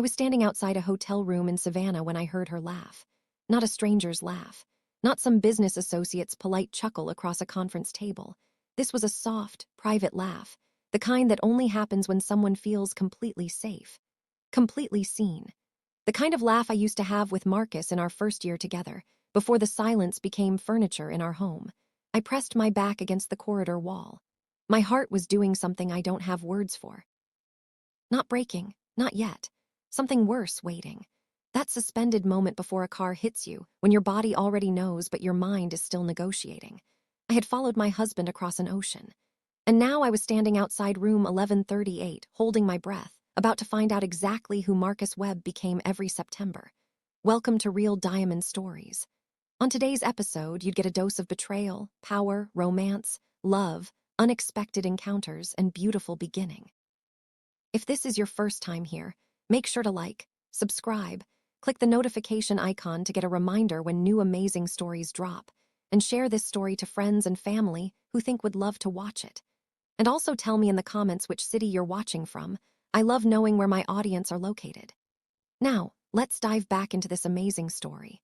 was standing outside a hotel room in Savannah when I heard her laugh. Not a stranger's laugh. Not some business associate's polite chuckle across a conference table. This was a soft, private laugh, the kind that only happens when someone feels completely safe. Completely seen. The kind of laugh I used to have with Marcus in our first year together, before the silence became furniture in our home. I pressed my back against the corridor wall. My heart was doing something I don't have words for. Not breaking, not yet. Something worse waiting. That suspended moment before a car hits you, when your body already knows but your mind is still negotiating. I had followed my husband across an ocean. And now I was standing outside room 1138, holding my breath, about to find out exactly who Marcus Webb became every September. Welcome to Real Diamond Stories. On today's episode, you'd get a dose of betrayal, power, romance, love, unexpected encounters, and beautiful beginning. If this is your first time here, make sure to like, subscribe, click the notification icon to get a reminder when new amazing stories drop, and share this story to friends and family who think would love to watch it. And also tell me in the comments which city you're watching from. I love knowing where my audience are located. Now, let's dive back into this amazing story.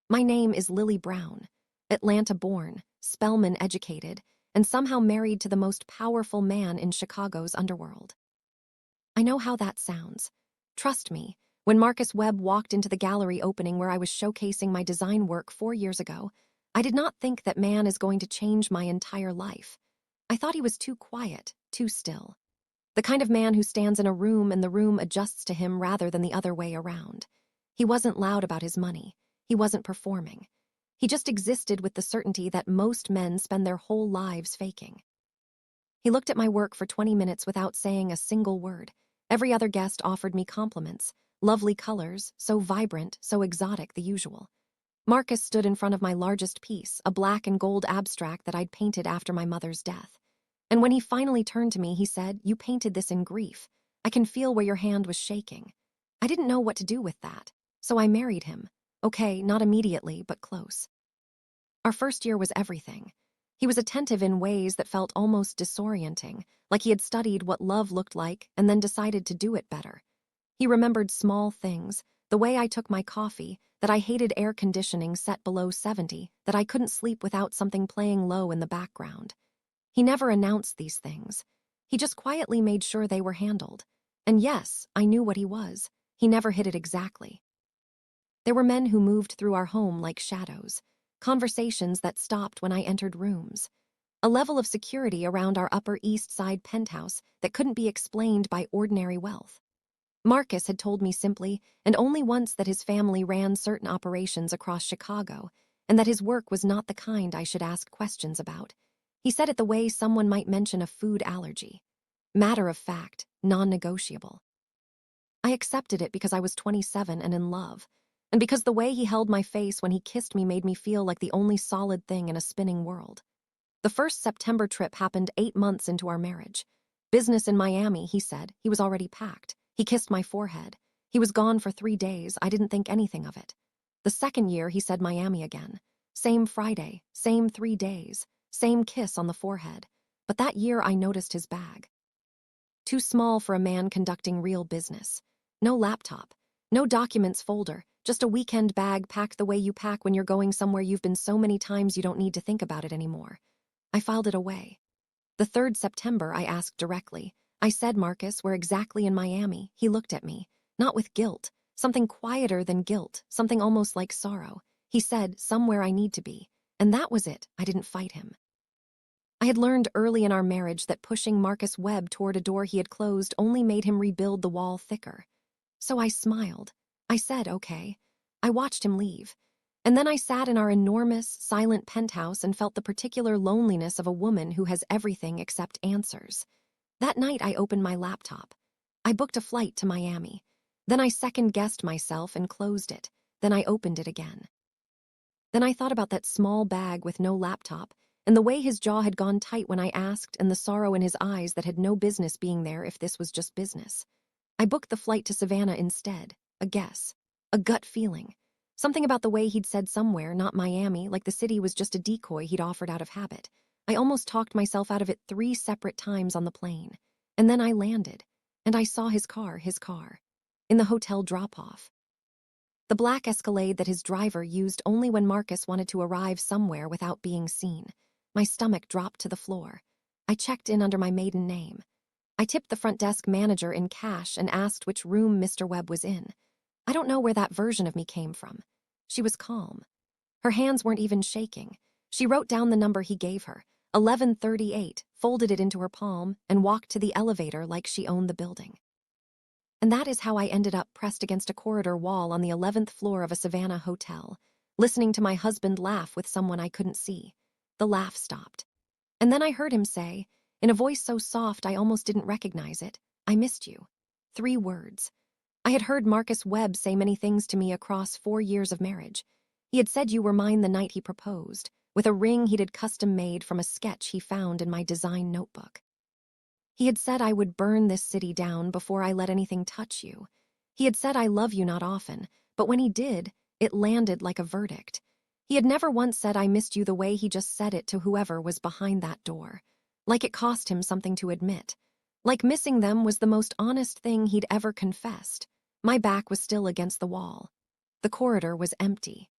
My name is Lily Brown, Atlanta-born, Spelman-educated, and somehow married to the most powerful man in Chicago's underworld. I know how that sounds. Trust me, when Marcus Webb walked into the gallery opening where I was showcasing my design work 4 years ago, I did not think that man is going to change my entire life. I thought he was too quiet, too still. The kind of man who stands in a room and the room adjusts to him rather than the other way around. He wasn't loud about his money. He wasn't performing. He just existed with the certainty that most men spend their whole lives faking. He looked at my work for 20 minutes without saying a single word. Every other guest offered me compliments. Lovely colors, so vibrant, so exotic, the usual. Marcus stood in front of my largest piece, a black and gold abstract that I'd painted after my mother's death. And when he finally turned to me, he said, "You painted this in grief. I can feel where your hand was shaking." I didn't know what to do with that, so I married him. Okay, not immediately, but close. Our first year was everything. He was attentive in ways that felt almost disorienting, like he had studied what love looked like and then decided to do it better. He remembered small things, the way I took my coffee, that I hated air conditioning set below 70, that I couldn't sleep without something playing low in the background. He never announced these things. He just quietly made sure they were handled. And yes, I knew what he was. He never hit it exactly. There were men who moved through our home like shadows, conversations that stopped when I entered rooms, a level of security around our Upper East Side penthouse that couldn't be explained by ordinary wealth. Marcus had told me simply, and only once, that his family ran certain operations across Chicago, and that his work was not the kind I should ask questions about. He said it the way someone might mention a food allergy. Matter of fact, non-negotiable. I accepted it because I was 27 and in love, and because the way he held my face when he kissed me made me feel like the only solid thing in a spinning world. The first September trip happened 8 months into our marriage. Business in Miami, he said. He was already packed. He kissed my forehead. He was gone for 3 days. I didn't think anything of it. The second year, he said Miami again. Same Friday, same 3 days, same kiss on the forehead. But that year I noticed his bag. Too small for a man conducting real business. No laptop, no documents folder, just a weekend bag packed the way you pack when you're going somewhere you've been so many times you don't need to think about it anymore. I filed it away. The 3rd September, I asked directly. I said, "Marcus, we're exactly in Miami." He looked at me, not with guilt, something quieter than guilt, something almost like sorrow. He said, "Somewhere I need to be." And that was it. I didn't fight him. I had learned early in our marriage that pushing Marcus Webb toward a door he had closed only made him rebuild the wall thicker. So I smiled. I said, "Okay." I watched him leave. And then I sat in our enormous, silent penthouse and felt the particular loneliness of a woman who has everything except answers. That night I opened my laptop. I booked a flight to Miami. Then I second-guessed myself and closed it. Then I opened it again. Then I thought about that small bag with no laptop, and the way his jaw had gone tight when I asked, and the sorrow in his eyes that had no business being there if this was just business. I booked the flight to Savannah instead. A guess. A gut feeling. Something about the way he'd said somewhere, not Miami, like the city was just a decoy he'd offered out of habit. I almost talked myself out of it 3 separate times on the plane. And then I landed. And I saw his car. in the hotel drop-off. The black Escalade that his driver used only when Marcus wanted to arrive somewhere without being seen. My stomach dropped to the floor. I checked in under my maiden name. I tipped the front desk manager in cash and asked which room Mr. Webb was in. I don't know where that version of me came from. She was calm. Her hands weren't even shaking. She wrote down the number he gave her, 1138, folded it into her palm, and walked to the elevator like she owned the building. And that is how I ended up pressed against a corridor wall on the 11th floor of a Savannah hotel, listening to my husband laugh with someone I couldn't see. The laugh stopped. And then I heard him say, in a voice so soft I almost didn't recognize it, "I missed you." 3 words. I had heard Marcus Webb say many things to me across 4 years of marriage. He had said you were mine the night he proposed, with a ring he'd custom-made from a sketch he found in my design notebook. He had said I would burn this city down before I let anything touch you. He had said I love you not often, but when he did, it landed like a verdict. He had never once said I missed you the way he just said it to whoever was behind that door. Like it cost him something to admit. Like missing them was the most honest thing he'd ever confessed. My back was still against the wall. The corridor was empty.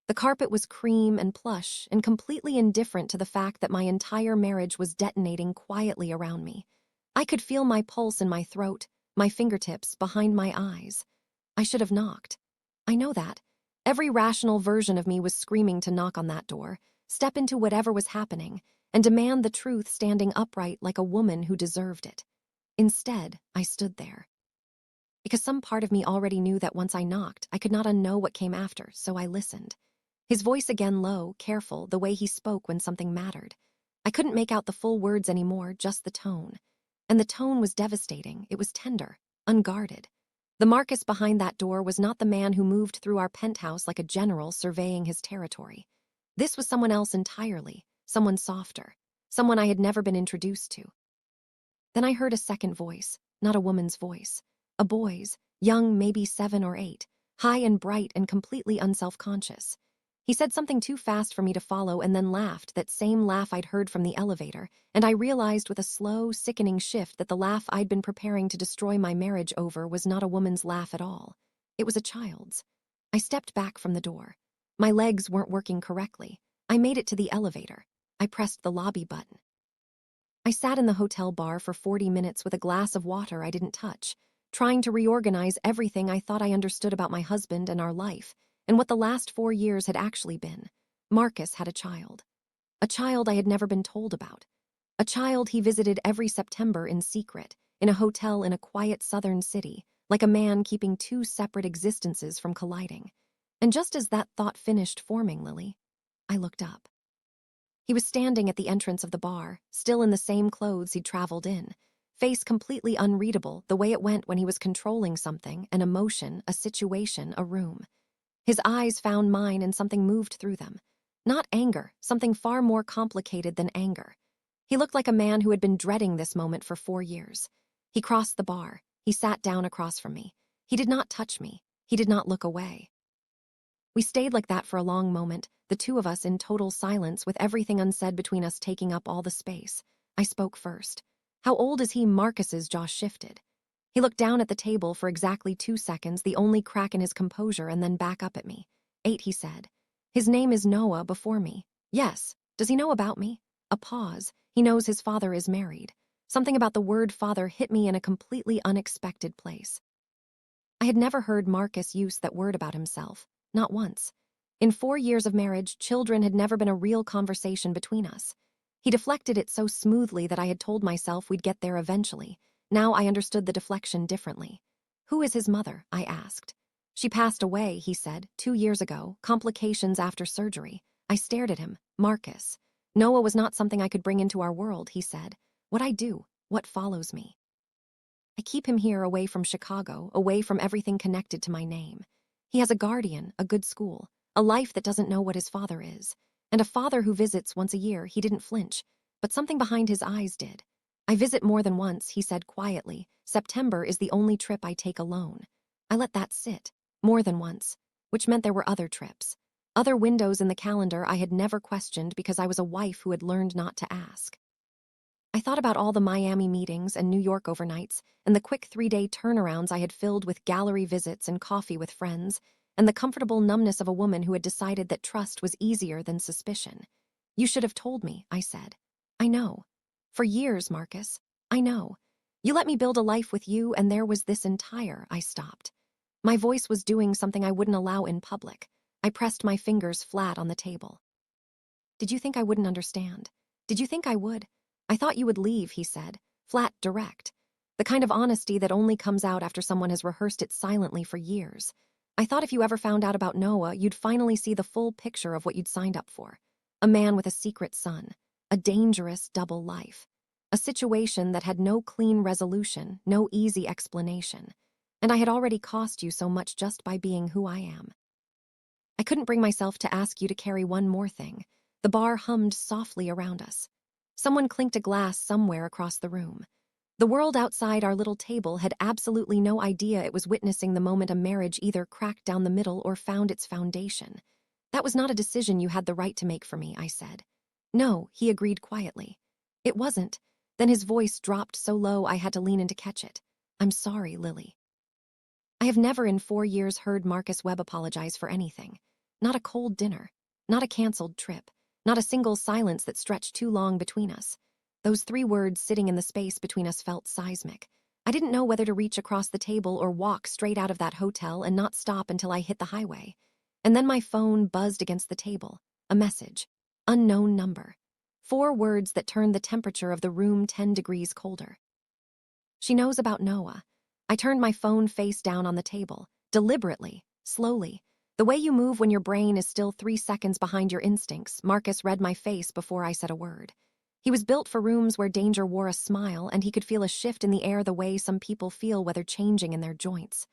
The carpet was cream and plush and completely indifferent to the fact that my entire marriage was detonating quietly around me. I could feel my pulse in my throat, my fingertips behind my eyes. I should have knocked. I know that. Every rational version of me was screaming to knock on that door, step into whatever was happening, and demand the truth standing upright like a woman who deserved it. Instead, I stood there. Because some part of me already knew that once I knocked, I could not unknow what came after, so I listened. His voice again low, careful, the way he spoke when something mattered. I couldn't make out the full words anymore, just the tone. And the tone was devastating. It was tender, unguarded. The Marcus behind that door was not the man who moved through our penthouse like a general surveying his territory. This was someone else entirely, someone softer, someone I had never been introduced to. Then I heard a second voice, not a woman's voice. A boy's, young, maybe 7 or 8, high and bright and completely unself-conscious. He said something too fast for me to follow and then laughed, that same laugh I'd heard from the elevator, and I realized with a slow, sickening shift that the laugh I'd been preparing to destroy my marriage over was not a woman's laugh at all. It was a child's. I stepped back from the door. My legs weren't working correctly. I made it to the elevator. I pressed the lobby button. I sat in the hotel bar for 40 minutes with a glass of water I didn't touch, trying to reorganize everything I thought I understood about my husband and our life, and what the last 4 years had actually been. Marcus had a child. A child I had never been told about. A child he visited every September in secret, in a hotel in a quiet southern city, like a man keeping 2 separate existences from colliding. And just as that thought finished forming, Lily, I looked up. He was standing at the entrance of the bar, still in the same clothes he'd traveled in, face completely unreadable, the way it went when he was controlling something, an emotion, a situation, a room. His eyes found mine and something moved through them. Not anger, something far more complicated than anger. He looked like a man who had been dreading this moment for 4 years. He crossed the bar. He sat down across from me. He did not touch me. He did not look away. We stayed like that for a long moment, the two of us in total silence with everything unsaid between us taking up all the space. I spoke first. "How old is he?" Marcus's jaw shifted. He looked down at the table for exactly 2 seconds, the only crack in his composure, and then back up at me. 8, he said. "His name is Noah before me." "Yes. Does he know about me?" A pause. "He knows his father is married." Something about the word father hit me in a completely unexpected place. I had never heard Marcus use that word about himself, not once. In 4 years of marriage, children had never been a real conversation between us. He deflected it so smoothly that I had told myself we'd get there eventually. Now I understood the deflection differently. "Who is his mother?" I asked. "She passed away," he said, 2 years ago, complications after surgery. I stared at him. "Marcus. Noah was not something I could bring into our world," he said. "What I do, what follows me. I keep him here away from Chicago, away from everything connected to my name. He has a guardian, a good school, a life that doesn't know what his father is, and a father who visits once a year." He didn't flinch, but something behind his eyes did. "I visit more than once," he said quietly. "September is the only trip I take alone." I let that sit. More than once, which meant there were other trips. Other windows in the calendar I had never questioned because I was a wife who had learned not to ask. I thought about all the Miami meetings and New York overnights, and the quick 3-day turnarounds I had filled with gallery visits and coffee with friends, and the comfortable numbness of a woman who had decided that trust was easier than suspicion. You should have told me, I said. I know. For years, Marcus. I know. You let me build a life with you, and there was this entire. I stopped. My voice was doing something I wouldn't allow in public. I pressed my fingers flat on the table. Did you think I wouldn't understand? Did you think I would? I thought you would leave, he said, flat, direct. The kind of honesty that only comes out after someone has rehearsed it silently for years. I thought if you ever found out about Noah, you'd finally see the full picture of what you'd signed up for. A man with a secret son. A dangerous double life. A situation that had no clean resolution, no easy explanation. And I had already cost you so much just by being who I am. I couldn't bring myself to ask you to carry one more thing. The bar hummed softly around us. Someone clinked a glass somewhere across the room. The world outside our little table had absolutely no idea it was witnessing the moment a marriage either cracked down the middle or found its foundation. That was not a decision you had the right to make for me, I said. No, he agreed quietly. It wasn't. Then his voice dropped so low I had to lean in to catch it. I'm sorry, Lily. I have never in 4 years heard Marcus Webb apologize for anything. Not a cold dinner. Not a canceled trip. Not a single silence that stretched too long between us. Those 3 words sitting in the space between us felt seismic. I didn't know whether to reach across the table or walk straight out of that hotel and not stop until I hit the highway. And then my phone buzzed against the table. A message. Unknown number. 4 words that turned the temperature of the room 10 degrees colder. She knows about Noah. I turned my phone face down on the table, deliberately, slowly. The way you move when your brain is still 3 seconds behind your instincts. Marcus read my face before I said a word. He was built for rooms where danger wore a smile, and he could feel a shift in the air the way some people feel weather changing in their joints.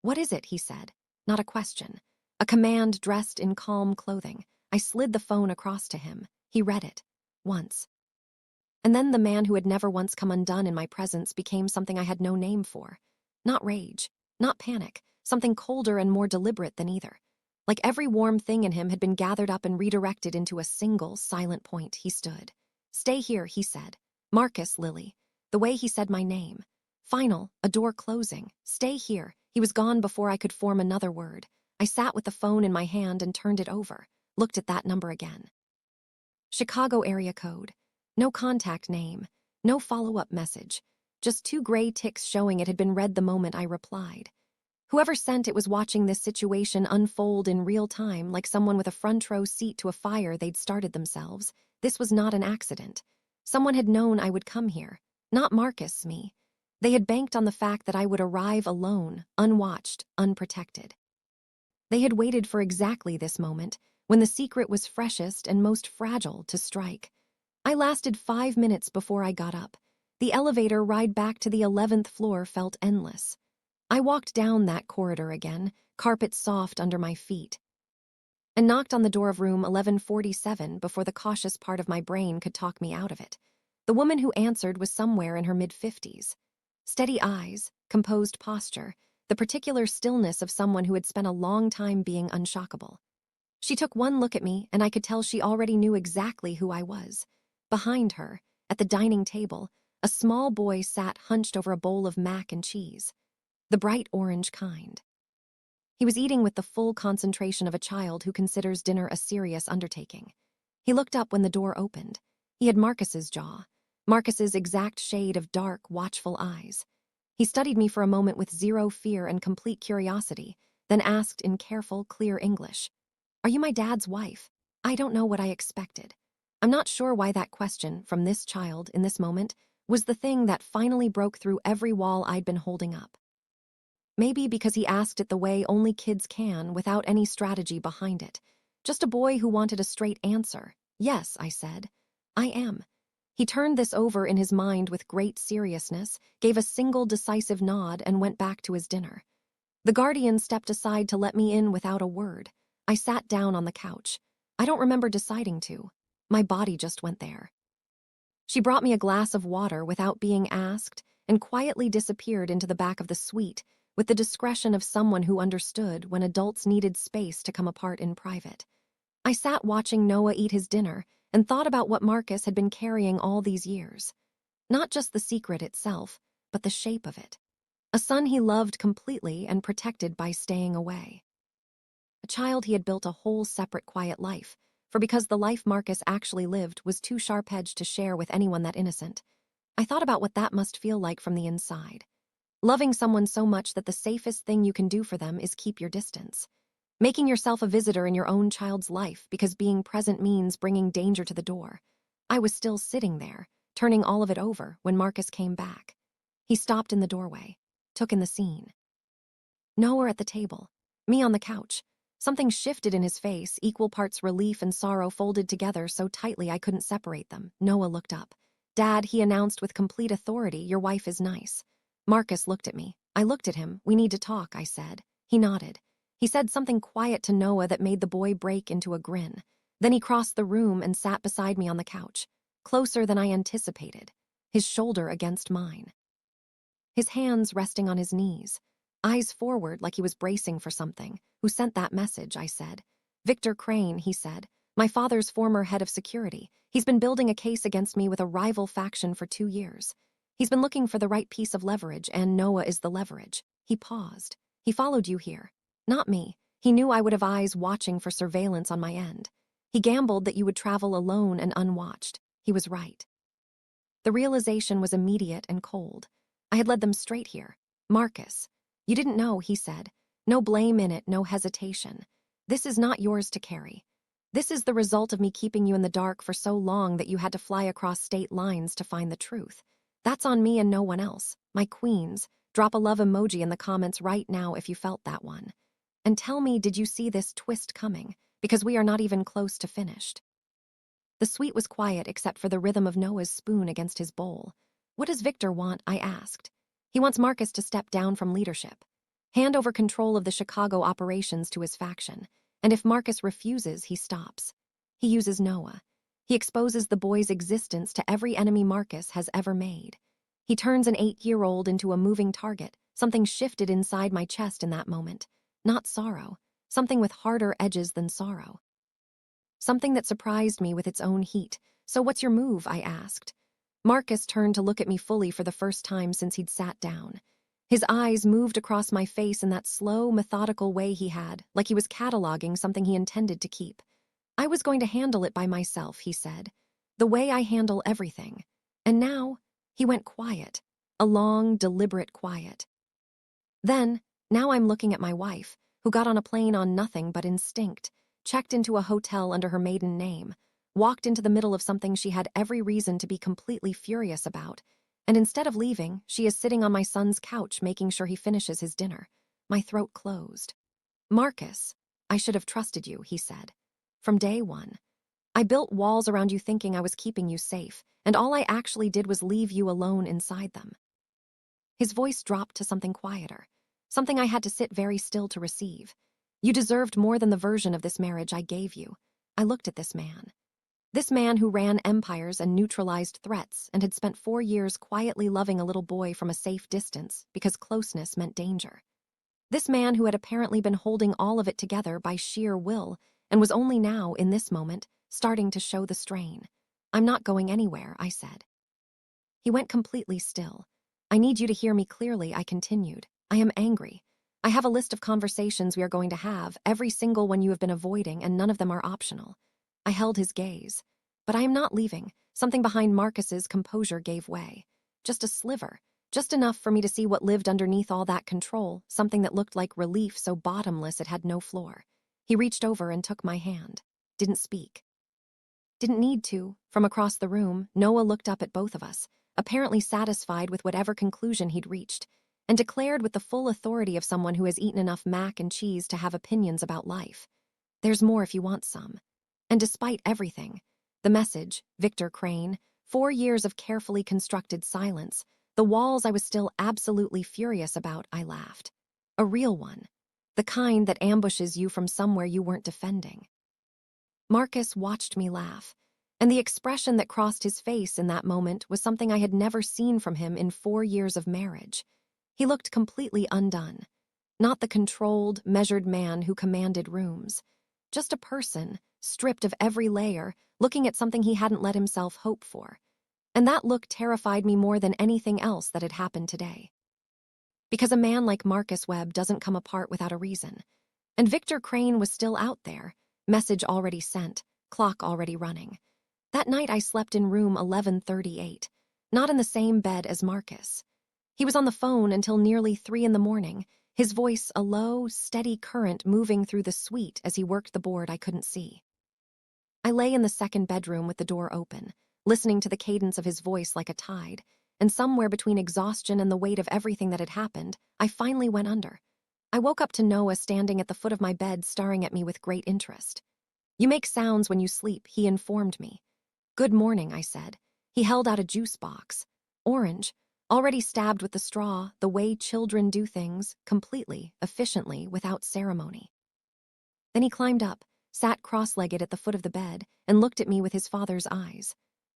What is it, he said. Not a question. A command dressed in calm clothing. I slid the phone across to him. He read it. Once. And then the man who had never once come undone in my presence became something I had no name for. Not rage. Not panic. Something colder and more deliberate than either. Like every warm thing in him had been gathered up and redirected into a single, silent point. He stood. Stay here, he said. Marcus, Lily. The way he said my name. Final, a door closing. Stay here. He was gone before I could form another word. I sat with the phone in my hand and turned it over. Looked at that number again. Chicago area code. No contact name. No follow-up message. Just 2 gray ticks showing it had been read the moment I replied. Whoever sent it was watching this situation unfold in real time, like someone with a front row seat to a fire they'd started themselves. This was not an accident. Someone had known I would come here. Not Marcus, me. They had banked on the fact that I would arrive alone, unwatched, unprotected. They had waited for exactly this moment, when the secret was freshest and most fragile to strike. I lasted 5 minutes before I got up. The elevator ride back to the 11th floor felt endless. I walked down that corridor again, carpet soft under my feet, and knocked on the door of room 1147 before the cautious part of my brain could talk me out of it. The woman who answered was somewhere in her mid-50s. Steady eyes, composed posture, the particular stillness of someone who had spent a long time being unshockable. She took one look at me, and I could tell she already knew exactly who I was. Behind her, at the dining table, a small boy sat hunched over a bowl of mac and cheese. The bright orange kind. He was eating with the full concentration of a child who considers dinner a serious undertaking. He looked up when the door opened. He had Marcus's jaw, Marcus's exact shade of dark, watchful eyes. He studied me for a moment with zero fear and complete curiosity, then asked in careful, clear English, "Are you my dad's wife?" I don't know what I expected. I'm not sure why that question, from this child, in this moment, was the thing that finally broke through every wall I'd been holding up. Maybe because he asked it the way only kids can, without any strategy behind it. Just a boy who wanted a straight answer. Yes, I said. I am. He turned this over in his mind with great seriousness, gave a single decisive nod, and went back to his dinner. The guardian stepped aside to let me in without a word. I sat down on the couch. I don't remember deciding to. My body just went there. She brought me a glass of water without being asked and quietly disappeared into the back of the suite, with the discretion of someone who understood when adults needed space to come apart in private. I sat watching Noah eat his dinner and thought about what Marcus had been carrying all these years. Not just the secret itself, but the shape of it. A son he loved completely and protected by staying away. A child he had built a whole separate quiet life, for because the life Marcus actually lived was too sharp-edged to share with anyone that innocent. I thought about what that must feel like from the inside. Loving someone so much that the safest thing you can do for them is keep your distance. Making yourself a visitor in your own child's life because being present means bringing danger to the door. I was still sitting there, turning all of it over, when Marcus came back. He stopped in the doorway, took in the scene. Noah at the table, me on the couch. Something shifted in his face, equal parts relief and sorrow folded together so tightly I couldn't separate them. Noah looked up. "Dad," he announced with complete authority, "your wife is nice." Marcus looked at me. I looked at him. "We need to talk," I said. He nodded. He said something quiet to Noah that made the boy break into a grin. Then he crossed the room and sat beside me on the couch, closer than I anticipated, his shoulder against mine. His hands resting on his knees, eyes forward like he was bracing for something. "Who sent that message?" I said. "Victor Crane," he said. "My father's former head of security. He's been building a case against me with a rival faction for 2 years. He's been looking for the right piece of leverage, and Noah is the leverage." He paused. "He followed you here." "Not me. He knew I would have eyes watching for surveillance on my end. He gambled that you would travel alone and unwatched." He was right. The realization was immediate and cold. I had led them straight here. "Marcus, you didn't know," he said. "No blame in it, no hesitation. This is not yours to carry. This is the result of me keeping you in the dark for so long that you had to fly across state lines to find the truth. That's on me and no one else. My queens, drop a love emoji in the comments right now if you felt that one. And tell me, did you see this twist coming? Because we are not even close to finished." The suite was quiet except for the rhythm of Noah's spoon against his bowl. "What does Victor want?" I asked. "He wants Marcus to step down from leadership, hand over control of the Chicago operations to his faction, and if Marcus refuses, he stops. He uses Noah. He exposes the boy's existence to every enemy Marcus has ever made. He turns an 8-year-old into a moving target." Something shifted inside my chest in that moment. Not sorrow, something with harder edges than sorrow. Something that surprised me with its own heat. "So what's your move?" I asked. Marcus turned to look at me fully for the first time since he'd sat down. His eyes moved across my face in that slow, methodical way he had, like he was cataloging something he intended to keep. "I was going to handle it by myself," he said. "The way I handle everything. And now," he went quiet, a long, deliberate quiet. Now I'm looking at my wife, who got on a plane on nothing but instinct, checked into a hotel under her maiden name, walked into the middle of something she had every reason to be completely furious about, and instead of leaving, she is sitting on my son's couch making sure he finishes his dinner. My throat closed. "Marcus, I should have trusted you," he said. "From day one. I built walls around you thinking I was keeping you safe, and all I actually did was leave you alone inside them." His voice dropped to something quieter, something I had to sit very still to receive. "You deserved more than the version of this marriage I gave you." I looked at this man. This man who ran empires and neutralized threats and had spent 4 years quietly loving a little boy from a safe distance because closeness meant danger. This man who had apparently been holding all of it together by sheer will and was only now, in this moment, starting to show the strain. "I'm not going anywhere," I said. He went completely still. "I need you to hear me clearly," I continued. "I am angry. I have a list of conversations we are going to have, every single one you have been avoiding, and none of them are optional." I held his gaze. "But I am not leaving." Something behind Marcus's composure gave way. Just a sliver, just enough for me to see what lived underneath all that control, something that looked like relief so bottomless it had no floor. He reached over and took my hand. Didn't speak. Didn't need to. From across the room, Noah looked up at both of us, apparently satisfied with whatever conclusion he'd reached, and declared with the full authority of someone who has eaten enough mac and cheese to have opinions about life. "There's more if you want some." And despite everything, the message, Victor Crane, 4 years of carefully constructed silence, the walls I was still absolutely furious about, I laughed. A real one. The kind that ambushes you from somewhere you weren't defending. Marcus watched me laugh, and the expression that crossed his face in that moment was something I had never seen from him in 4 years of marriage. He looked completely undone. Not the controlled, measured man who commanded rooms. Just a person, stripped of every layer, looking at something he hadn't let himself hope for. And that look terrified me more than anything else that had happened today. Because a man like Marcus Webb doesn't come apart without a reason. And Victor Crane was still out there, message already sent, clock already running. That night I slept in room 1138, not in the same bed as Marcus. He was on the phone until nearly 3 in the morning, his voice a low, steady current moving through the suite as he worked the board I couldn't see. I lay in the second bedroom with the door open, listening to the cadence of his voice like a tide, and somewhere between exhaustion and the weight of everything that had happened, I finally went under. I woke up to Noah standing at the foot of my bed staring at me with great interest. "You make sounds when you sleep," he informed me. "Good morning," I said. He held out a juice box. Orange, already stabbed with the straw, the way children do things, completely, efficiently, without ceremony. Then he climbed up, sat cross-legged at the foot of the bed, and looked at me with his father's eyes.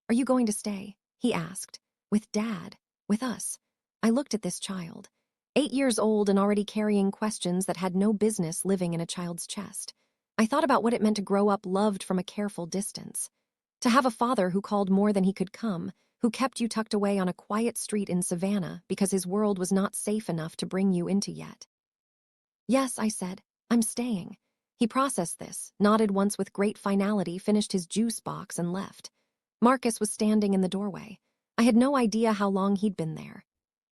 "Are you going to stay?" he asked. "With Dad? With us?" I looked at this child, 8 years old and already carrying questions that had no business living in a child's chest. I thought about what it meant to grow up loved from a careful distance. To have a father who called more than he could come, who kept you tucked away on a quiet street in Savannah because his world was not safe enough to bring you into yet. "Yes," I said, "I'm staying." He processed this, nodded once with great finality, finished his juice box, and left. Marcus was standing in the doorway. I had no idea how long he'd been there.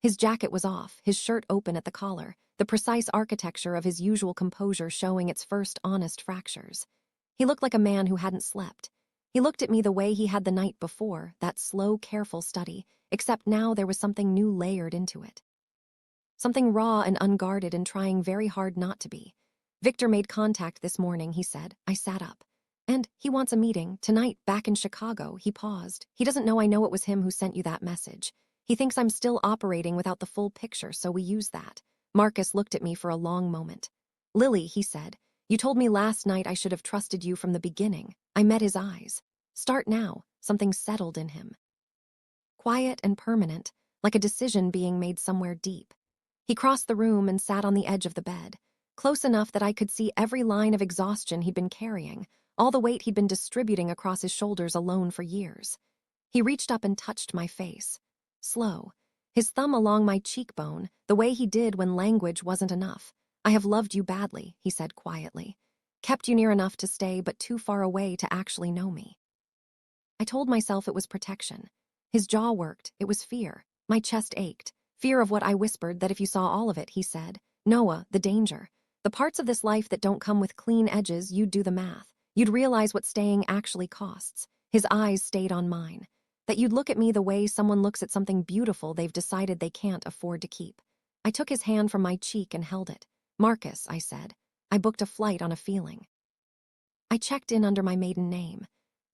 His jacket was off, his shirt open at the collar, the precise architecture of his usual composure showing its first honest fractures. He looked like a man who hadn't slept. He looked at me the way he had the night before, that slow, careful study, except now there was something new layered into it. Something raw and unguarded and trying very hard not to be. "Victor made contact this morning," he said. I sat up. "And he wants a meeting, tonight, back in Chicago." He paused. "He doesn't know I know it was him who sent you that message. He thinks I'm still operating without the full picture, so we use that." Marcus looked at me for a long moment. "Lily," he said, "you told me last night I should have trusted you from the beginning." I met his eyes. "Start now." Something settled in him. Quiet and permanent, like a decision being made somewhere deep. He crossed the room and sat on the edge of the bed, close enough that I could see every line of exhaustion he'd been carrying, all the weight he'd been distributing across his shoulders alone for years. He reached up and touched my face. Slow, his thumb along my cheekbone, the way he did when language wasn't enough. "I have loved you badly," he said quietly. "Kept you near enough to stay, but too far away to actually know me." I told myself it was protection. His jaw worked. It was fear. My chest ached. Fear of what I whispered, that if you saw all of it, he said. "Noah, the danger. The parts of this life that don't come with clean edges, you'd do the math. You'd realize what staying actually costs." His eyes stayed on mine. "That you'd look at me the way someone looks at something beautiful they've decided they can't afford to keep." I took his hand from my cheek and held it. "Marcus," I said. I booked a flight on a feeling. I checked in under my maiden name.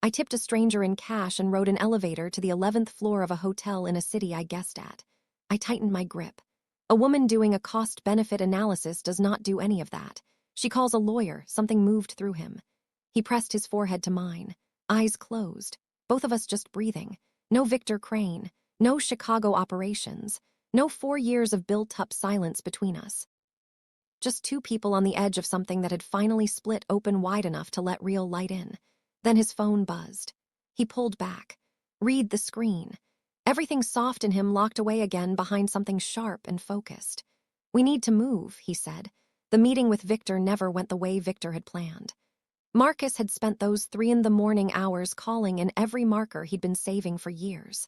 I tipped a stranger in cash and rode an elevator to the 11th floor of a hotel in a city I guessed at. I tightened my grip. A woman doing a cost-benefit analysis does not do any of that. She calls a lawyer. Something moved through him. He pressed his forehead to mine. Eyes closed. Both of us just breathing. No Victor Crane. No Chicago operations. No 4 years of built-up silence between us. Just two people on the edge of something that had finally split open wide enough to let real light in. Then his phone buzzed. He pulled back. Read the screen. Everything soft in him locked away again behind something sharp and focused. "We need to move," he said. The meeting with Victor never went the way Victor had planned. Marcus had spent those 3 in the morning hours calling in every marker he'd been saving for years.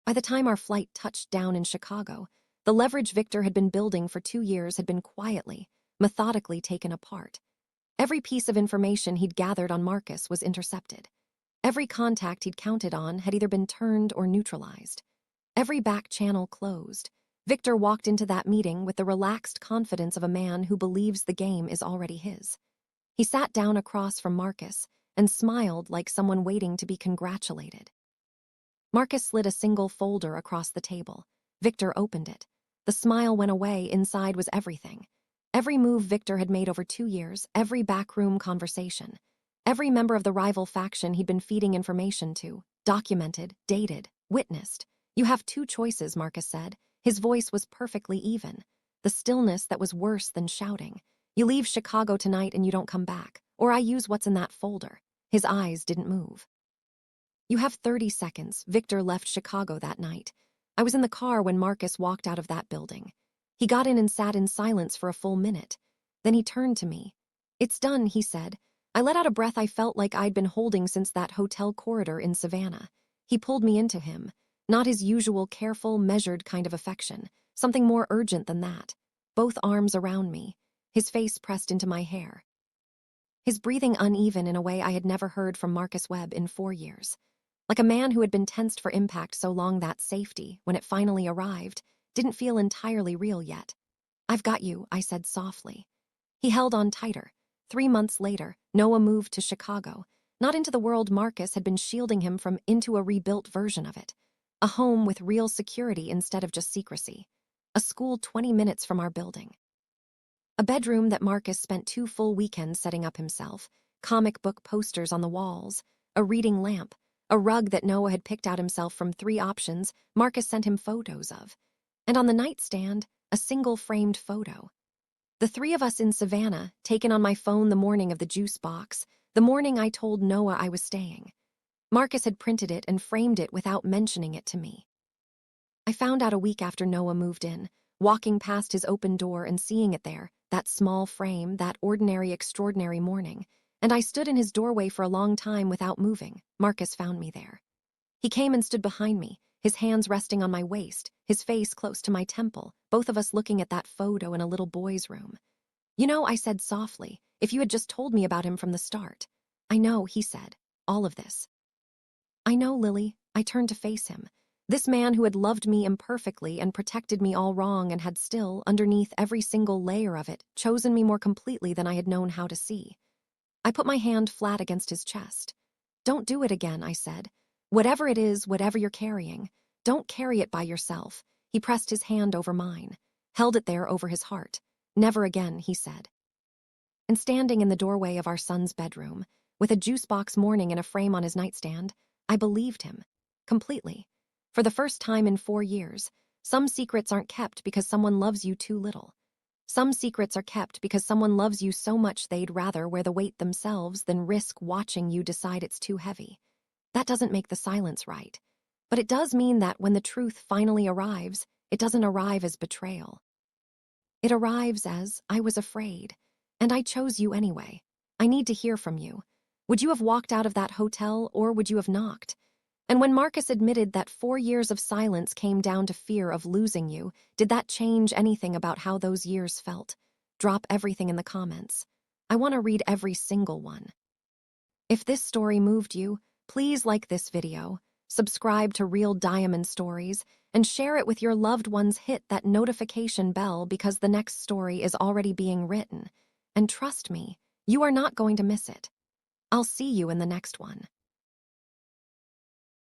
By the time our flight touched down in Chicago, the leverage Victor had been building for 2 years had been quietly, methodically taken apart. Every piece of information he'd gathered on Marcus was intercepted. Every contact he'd counted on had either been turned or neutralized. Every back channel closed. Victor walked into that meeting with the relaxed confidence of a man who believes the game is already his. He sat down across from Marcus and smiled like someone waiting to be congratulated. Marcus slid a single folder across the table. Victor opened it. The smile went away. Inside was everything. Every move Victor had made over 2 years, every backroom conversation. Every member of the rival faction he'd been feeding information to, documented, dated, witnessed. "You have 2 choices," Marcus said. His voice was perfectly even. The stillness that was worse than shouting. "You leave Chicago tonight and you don't come back, or I use what's in that folder." His eyes didn't move. You have 30 seconds. Victor left Chicago that night. I was in the car when Marcus walked out of that building. He got in and sat in silence for a full minute. Then he turned to me. It's done, he said. I let out a breath I felt like I'd been holding since that hotel corridor in Savannah. He pulled me into him. Not his usual careful, measured kind of affection. Something more urgent than that. Both arms around me. His face pressed into my hair. His breathing uneven in a way I had never heard from Marcus Webb in 4 years. Like a man who had been tensed for impact so long that safety, when it finally arrived, didn't feel entirely real yet. I've got you, I said softly. He held on tighter. 3 months later, Noah moved to Chicago. Not into the world Marcus had been shielding him from, into a rebuilt version of it. A home with real security instead of just secrecy. A school 20 minutes from our building. A bedroom that Marcus spent 2 full weekends setting up himself. Comic book posters on the walls. A reading lamp. A rug that Noah had picked out himself from 3 options Marcus sent him photos of. And on the nightstand, a single framed photo. The 3 of us in Savannah, taken on my phone the morning of the juice box, the morning I told Noah I was staying. Marcus had printed it and framed it without mentioning it to me. I found out a week after Noah moved in, walking past his open door and seeing it there, that small frame, that ordinary, extraordinary morning, and I stood in his doorway for a long time without moving. Marcus found me there. He came and stood behind me, his hands resting on my waist, his face close to my temple, both of us looking at that photo in a little boy's room. You know, I said softly, if you had just told me about him from the start. I know, he said, all of this. I know, Lily. I turned to face him. This man who had loved me imperfectly and protected me all wrong and had still, underneath every single layer of it, chosen me more completely than I had known how to see. I put my hand flat against his chest. Don't do it again, I said. Whatever it is, whatever you're carrying, don't carry it by yourself. He pressed his hand over mine, held it there over his heart. Never again, he said. And standing in the doorway of our son's bedroom, with a juice box morning in a frame on his nightstand, I believed him. Completely. For the first time in 4 years, some secrets aren't kept because someone loves you too little. Some secrets are kept because someone loves you so much they'd rather wear the weight themselves than risk watching you decide it's too heavy. That doesn't make the silence right. But it does mean that when the truth finally arrives, it doesn't arrive as betrayal. It arrives as, I was afraid, and I chose you anyway. I need to hear from you. Would you have walked out of that hotel, or would you have knocked? And when Marcus admitted that 4 years of silence came down to fear of losing you, did that change anything about how those years felt? Drop everything in the comments. I want to read every single one. If this story moved you, please like this video, subscribe to Real Diamond Stories, and share it with your loved ones. Hit that notification bell because the next story is already being written. And trust me, you are not going to miss it. I'll see you in the next one.